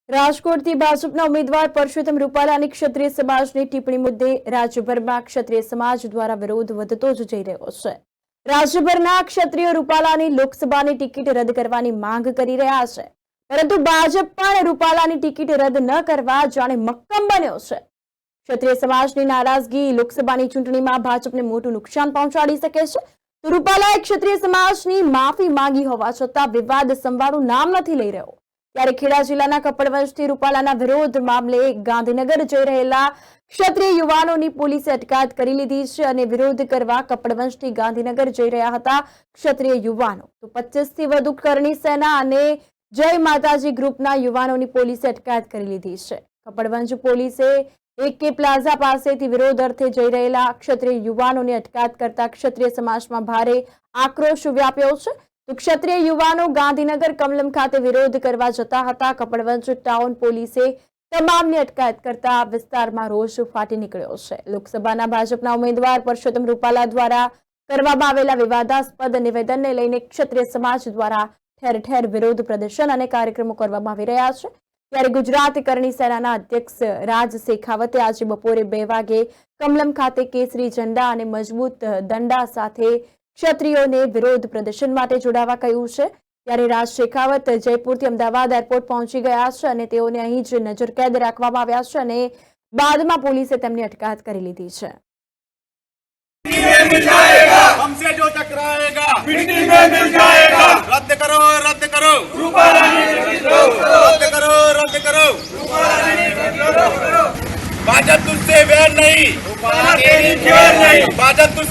રાજકોટથી ભાજપના ઉમેદવાર પરસોત્તમ રૂપાલાની ક્ષત્રિય સમાજની ટિપ્પણી મુદ્દે રાજ્યભરમાં ક્ષત્રિય સમાજ દ્વારા વિરોધ વધતો જ જઈ રહ્યો છે। રાજ્યભરના ક્ષત્રિયો રૂપાલાની લોકસભાની ટિકિટ રદ કરવાની માંગ કરી રહ્યા છે, પરંતુ ભાજપ પણ રૂપાલાની ટિકિટ રદ ન કરવા જાણે મક્કમ બન્યો છે। ક્ષત્રિય સમાજની નારાજગી લોકસભાની ચૂંટણીમાં ભાજપને મોટું નુકસાન પહોંચાડી શકે છે। તો રૂપાલાએ ક્ષત્રિય સમાજની માફી માંગી હોવા છતાં વિવાદ સંવારનું નામ નથી લઈ રહ્યો। ત્યારે ખેડા જિલ્લાના કપડવંશથી રૂપાલાના વિરોધ મામલે ગાંધીનગર જઈ રહેલા ક્ષત્રિય યુવાનોની પોલીસે અટકાયત કરી લીધી છે અને વિરોધ કરવા કપડવંશથી ગાંધીનગર જઈ રહ્યા હતા ક્ષત્રિય યુવાનો। તો 25 થી વધુ કરણી સેના અને જય માતાજી ગ્રુપના યુવાનોની પોલીસે અટકાયત કરી લીધી છે। કપડવંશ પોલીસે એકે પ્લાઝા પાસેથી વિરોધ અર્થે જઈ રહેલા ક્ષત્રિય યુવાનોની અટકાયત કરતા ક્ષત્રિય સમાજમાં ભારે આક્રોશ વ્યાપ્યો છે। તો ક્ષત્રિય યુવાનો ગાંધીનગર કમલમ ખાતે વિરોધ કરવા જતા હતા। કપડવંશ ટાઉન પોલીસે તમામની અટકાયત કરતા વિસ્તારમાં રોષ ફાટી નીકળ્યો છે। લોકસભાના ભાજપના ઉમેદવાર પરસોત્તમ રૂપાલા દ્વારા કરવામાં આવેલા વિવાદાસ્પદ નિવેદનને લઈને ક્ષત્રિય સમાજ દ્વારા ઠેર ઠેર વિરોધ પ્રદર્શન અને કાર્યક્રમો કરવામાં આવી રહ્યા છે। ત્યારે ગુજરાત કરણી સેનાના અધ્યક્ષ રાજ શેખાવતે આજે બપોરે 2 વાગે કમલમ ખાતે કેસરી ઝંડા અને મજબૂત દંડા સાથે ક્ષત્રિયોને વિરોધ પ્રદર્શન માટે જોડાવા કહ્યું છે। ત્યારે રાજ શેખાવત જયપુરથી અમદાવાદ એરપોર્ટ પહોંચી ગયા છે અને તેઓને અહીં જ નજરકેદ રાખવામાં આવ્યા છે અને બાદમાં પોલીસે તેમની અટકાયત કરી લીધી છે। हमसे जो टकराएगा मिट्टी में मिल जाएगा। रद्द करो रद्द करो रद्द करो रद्द करो। भाजपा तुझसे वैर नहीं, भाजपा